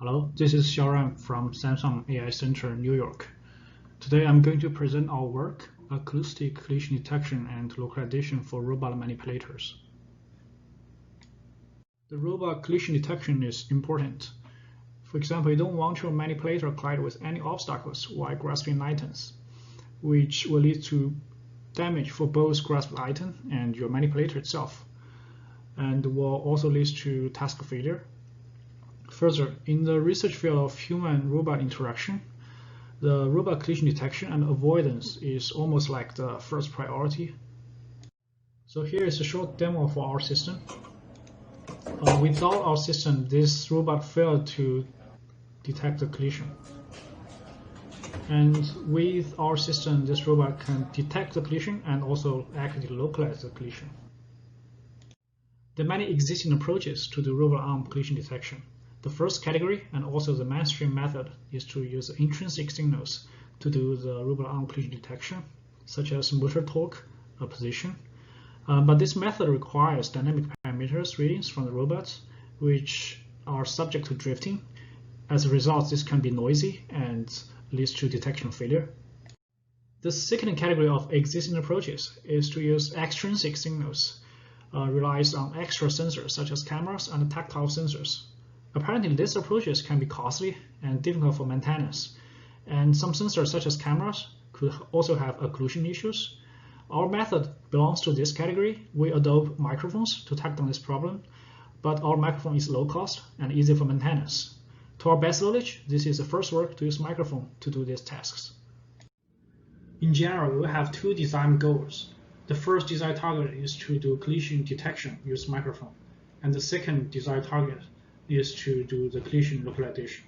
Hello, this is Xiaoran from Samsung AI Center, New York. Today I'm going to present our work, Acoustic Collision Detection and Localization for Robot Manipulators. The robot collision detection is important. For example, you don't want your manipulator collide with any obstacles while grasping items, which will lead to damage for both grasped item and your manipulator itself, and will also lead to task failure. Further, in the research field of human-robot interaction, the robot collision detection and avoidance is almost like the first priority. So here is a short demo for our system. Without our system, this robot failed to detect the collision. And with our system, this robot can detect the collision and also accurately localize the collision. There are many existing approaches to do robot arm collision detection. The first category, and also the mainstream method, is to use intrinsic signals to do the robot arm collision detection, such as motor torque or position. But this method requires dynamic parameters readings from the robots, which are subject to drifting. As a result, this can be noisy and leads to detection failure. The second category of existing approaches is to use extrinsic signals, relies on extra sensors such as cameras and tactile sensors. Apparently, these approaches can be costly and difficult for maintenance, and some sensors such as cameras could also have occlusion issues. Our method belongs to this category. We adopt microphones to tackle this problem, but our microphone is low cost and easy for maintenance. To our best knowledge, this is the first work to use microphone to do these tasks. In general, we have two design goals. The first design target is to do collision detection use microphone, and the second design target is to do the collision localization.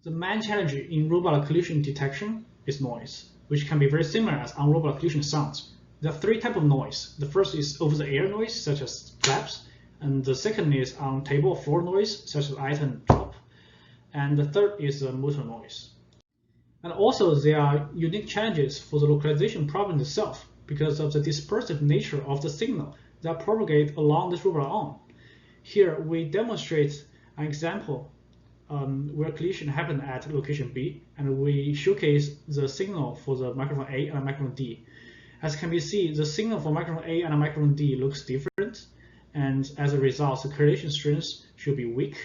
The main challenge in robot collision detection is noise, which can be very similar as on robot collision sounds. There are three types of noise. The first is over-the-air noise, such as claps, and the second is on table floor noise, such as item drop, and the third is motor noise. And also, there are unique challenges for the localization problem itself because of the dispersive nature of the signal that propagate along this robot arm. Here we demonstrate an example where collision happened at location B, and we showcase the signal for the microphone A and microphone D. As can be seen, the signal for microphone A and microphone D looks different, and as a result, the correlation strength should be weak,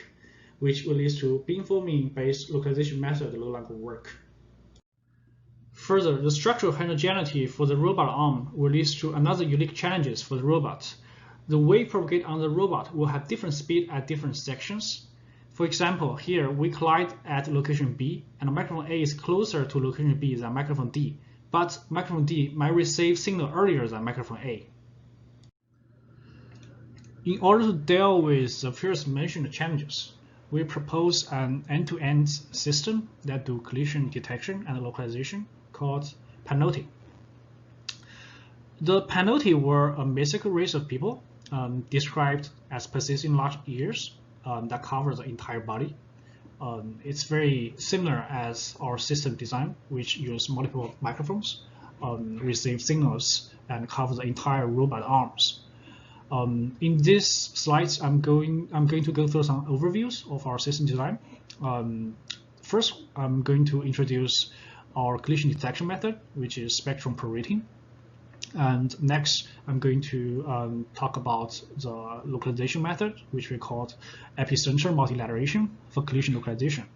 which will lead to beamforming-based localization method no longer work. Further, the structural heterogeneity for the robot arm will lead to another unique challenges for the robot. The wave propagate on the robot will have different speed at different sections. For example, here we collide at location B, and microphone A is closer to location B than microphone D, but microphone D might receive signal earlier than microphone A. In order to deal with the previously mentioned challenges, we propose an end-to-end system that do collision detection and localization called Panotti. The Panotti were a mythical race of people described as possessing large ears that cover the entire body. It's very similar as our system design, which use multiple microphones, receive signals, and cover the entire robot arms. In these slides, I'm going to go through some overviews of our system design. First, I'm going to introduce our collision detection method, which is spectrum prorating. And next, I'm going to talk about the localization method, which we call epicenter multilateration for collision localization.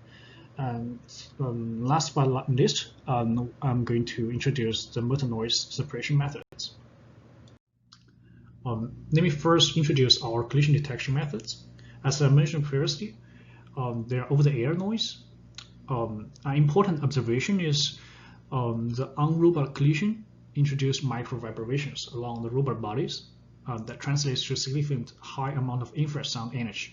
And last but not least, I'm going to introduce the motor noise suppression methods. Let me first introduce our collision detection methods. As I mentioned previously, there are over-the-air noise. An important observation is the on-robot collision introduce micro vibrations along the robot bodies that translates to significant high amount of infrasound energy.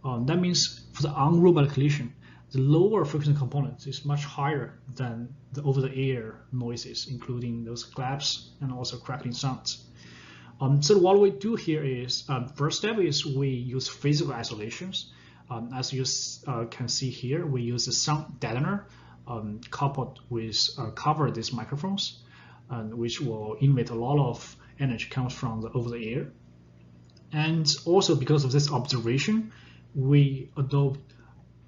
That means for the on-robot collision, the lower frequency component is much higher than the over-the-air noises, including those claps and also crackling sounds. So what we do here is, first step is we use physical isolations. As you can see here, we use a sound deadener coupled with cover these microphones, which will emit a lot of energy comes from the over-the-air. And also because of this observation, we adopt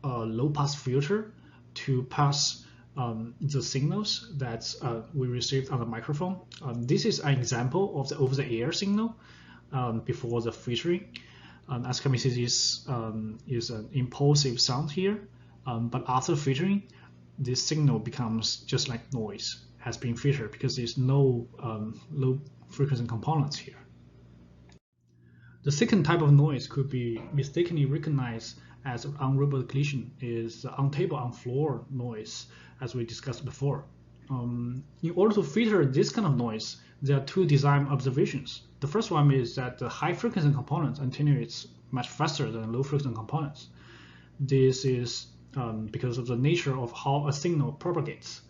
a low-pass filter to pass the signals that we received on the microphone. This is an example of the over-the-air signal before the filtering. As can be seen, this is an impulsive sound here, but after filtering, this signal becomes just like noise has been filtered because there's no low frequency components here. The second type of noise could be mistakenly recognized as on-robot collision is the on-table, on-floor noise, as we discussed before. In order to filter this kind of noise, there are two design observations. The first one is that the high-frequency components attenuates much faster than low-frequency components. This is because of the nature of how a signal propagates.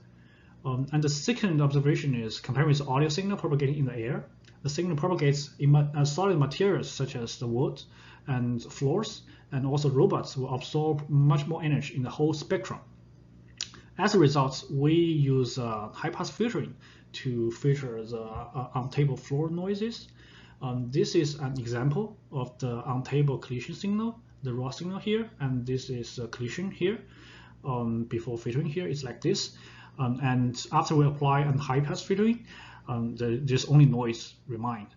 And the second observation is compared with audio signal propagating in the air, the signal propagates in solid materials such as the wood and floors, and also robots will absorb much more energy in the whole spectrum. As a result, we use high-pass filtering to filter the on-table floor noises. This is an example of the on-table collision signal, the raw signal here, and this is a collision here. Before filtering here, it's like this. And after we apply a high-pass filtering, there's only noise remain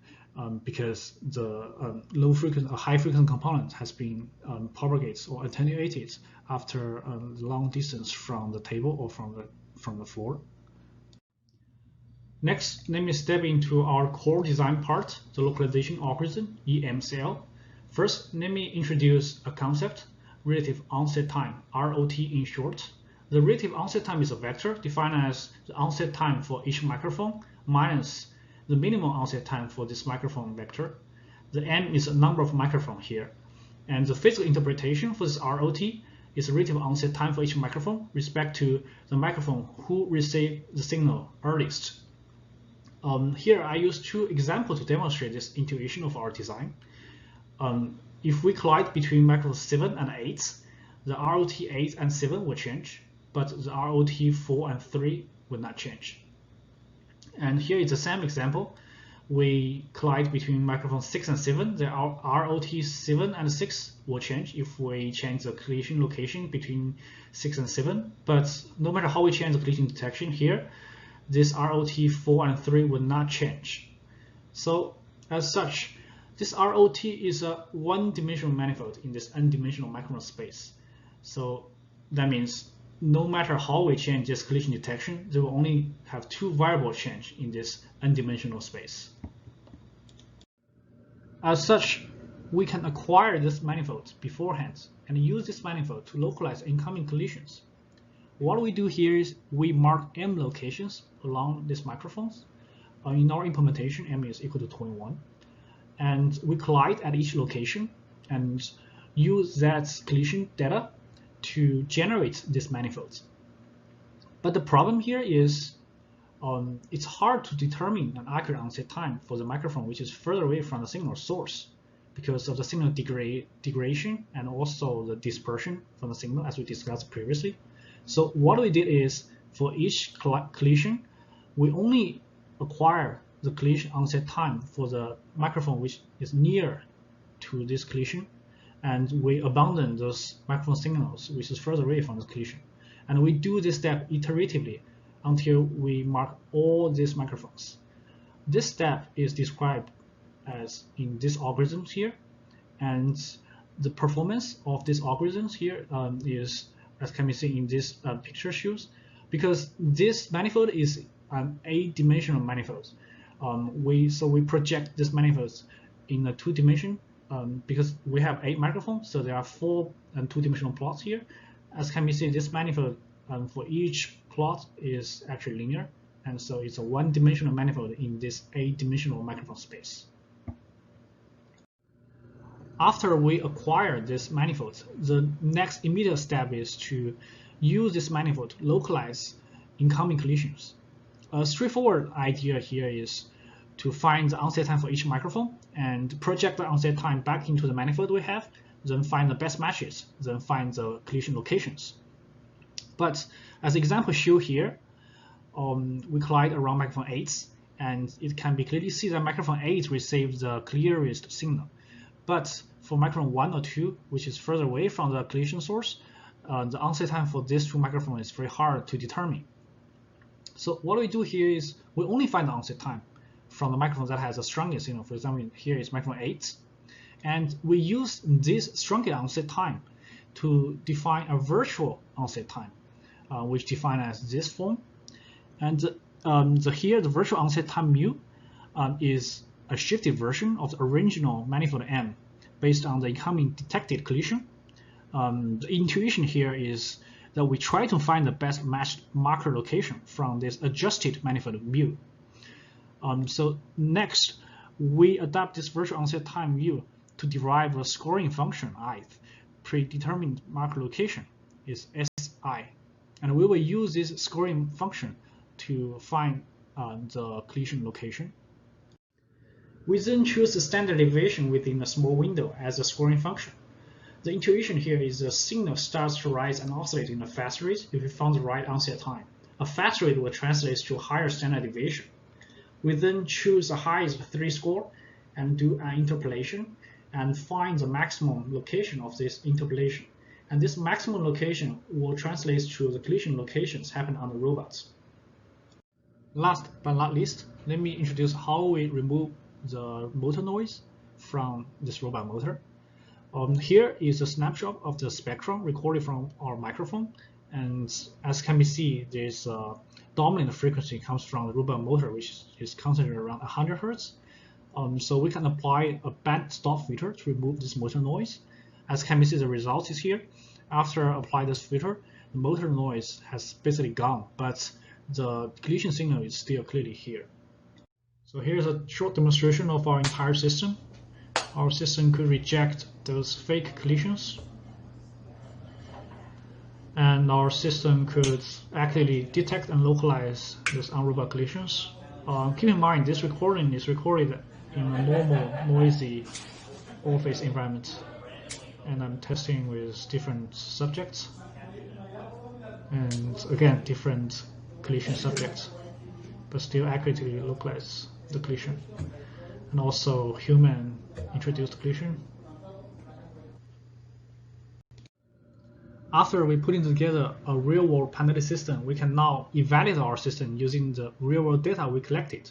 because the low frequency or high frequency component has been propagated or attenuated after a long distance from the table or from the floor. Next, let me step into our core design part, the localization algorithm, EMCL. First, let me introduce a concept, relative onset time, ROT in short. The relative onset time is a vector defined as the onset time for each microphone minus the minimum onset time for this microphone vector. The M is a number of microphones here. And the physical interpretation for this ROT is the relative onset time for each microphone respect to the microphone who received the signal earliest. Here I use two examples to demonstrate this intuition of our design. If we collide between microphones 7 and 8, the ROT 8 and 7 will change, but the ROT 4 and 3 will not change. And here is the same example. We collide between microphones 6 and 7. The ROT 7 and 6 will change if we change the collision location between 6 and 7. But no matter how we change the collision detection here, this ROT 4 and 3 will not change. So as such, this ROT is a one-dimensional manifold in this n-dimensional microphone space. So that means no matter how we change this collision detection, they will only have two variable change in this n-dimensional space. As such, we can acquire this manifold beforehand and use this manifold to localize incoming collisions. What we do here is we mark M locations along these microphones. In our implementation, M is equal to 21. And we collide at each location and use that collision data to generate these manifolds. But the problem here is it's hard to determine an accurate onset time for the microphone which is further away from the signal source because of the signal degradation and also the dispersion from the signal as we discussed previously. So what we did is for each collision, we only acquire the collision onset time for the microphone which is near to this collision, and we abandon those microphone signals which is further away from the collision. And we do this step iteratively until we mark all these microphones. This step is described as in this algorithm here, and the performance of these algorithms here is, as can be seen in this picture shows, because this manifold is an 8-dimensional manifold. So we project this manifold in a 2-dimension because we have 8 microphones, so there are 4 and 2-dimensional plots here. As can be seen, this manifold for each plot is actually linear, and so it's a 1-dimensional manifold in this 8-dimensional microphone space. After we acquire this manifold, the next immediate step is to use this manifold to localize incoming collisions. A straightforward idea here is to find the onset time for each microphone and project the onset time back into the manifold we have, then find the best matches, then find the collision locations. But as the example shown here, we collide around microphone 8, and it can be clearly seen that microphone 8 receives the clearest signal. But for microphone 1 or 2, which is further away from the collision source, the onset time for these two microphones is very hard to determine. So what we do here is we only find the onset time from the microphone that has the strongest signal. For example, here is microphone 8. And we use this strongest onset time to define a virtual onset time, which defined as this form. And here, the virtual onset time mu is a shifted version of the original manifold M based on the incoming detected collision. The intuition here is that we try to find the best matched marker location from this adjusted manifold mu. So next, we adapt this virtual onset time mu to derive a scoring function ith. Predetermined marker location is Si, and we will use this scoring function to find the collision location. We then choose the standard deviation within a small window as a scoring function. The intuition here is the signal starts to rise and oscillate in a fast rate if we found the right onset time. A fast rate will translate to a higher standard deviation. We then choose the highest 3 score and do an interpolation and find the maximum location of this interpolation. And this maximum location will translate to the collision locations happen on the robots. Last but not least, let me introduce how we remove the motor noise from this robot motor. Here is a snapshot of the spectrum recorded from our microphone, and as can be seen, this dominant frequency comes from the robot motor, which is concentrated around 100 Hz. So we can apply a band stop filter to remove this motor noise. As can be seen, the result is here. After applying this filter, the motor noise has basically gone, but the collision signal is still clearly here. So here's a short demonstration of our entire system. Our system could reject those fake collisions, and our system could accurately detect and localize those unrobot collisions. Keep in mind, this recording is recorded in a normal, noisy office environment, and I'm testing with different subjects, and again, different collision subjects, but still accurately localize the collision, and also human introduced collision. After we putting together a real-world Panotti system, we can now evaluate our system using the real-world data we collected.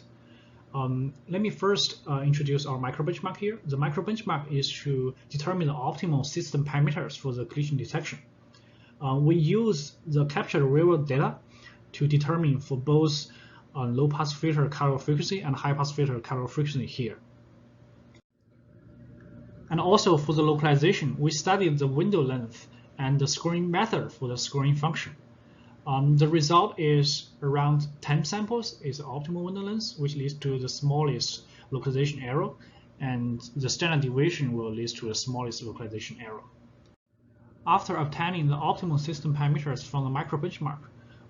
Let me first introduce our microbenchmark here. The microbenchmark is to determine the optimal system parameters for the collision detection. We use the captured real-world data to determine for both low-pass filter cutoff frequency and high-pass filter cutoff frequency here. And also for the localization, we studied the window length and the scoring method for the scoring function. The result is around 10 samples is the optimal window length, which leads to the smallest localization error, and the standard deviation will lead to the smallest localization error. After obtaining the optimal system parameters from the microbenchmark,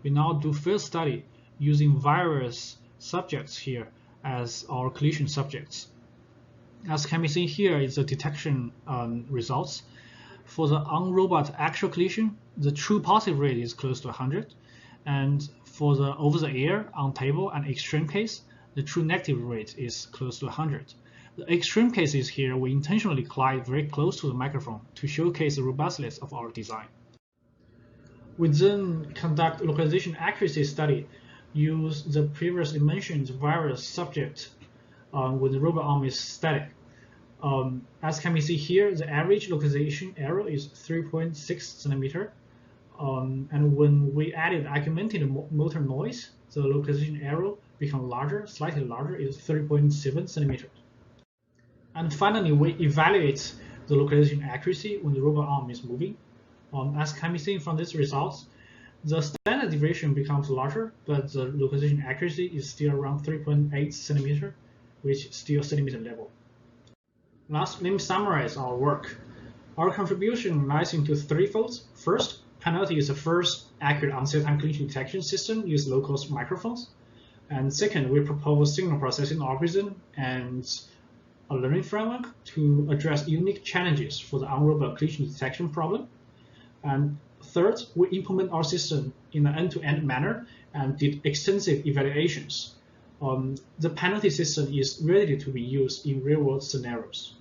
we now do field study using various subjects here as our collision subjects. As can be seen here is the detection results. For the on-robot actual collision, the true positive rate is close to 100, and for the over-the-air, on-table, and extreme case, the true negative rate is close to 100. The extreme cases here, we intentionally glide very close to the microphone to showcase the robustness of our design. We then conduct localization accuracy study, use the previously mentioned various subjects when the robot arm is static. As can be seen here, the average localization error is 3.6 cm. And when we added augmented motor noise, the localization error becomes larger, slightly larger, is 3.7 cm. And finally, we evaluate the localization accuracy when the robot arm is moving. As can be seen from these results, the standard deviation becomes larger, but the localization accuracy is still around 3.8 cm, which is still centimeter level. Last, let me summarize our work. Our contribution lies into 3 folds. First, Panotti is the first accurate onset time collision detection system using low-cost microphones. And second, we propose signal processing algorithm and a learning framework to address unique challenges for the on-robot collision detection problem. And third, we implement our system in an end-to-end manner and did extensive evaluations. The Panotti system is ready to be used in real-world scenarios.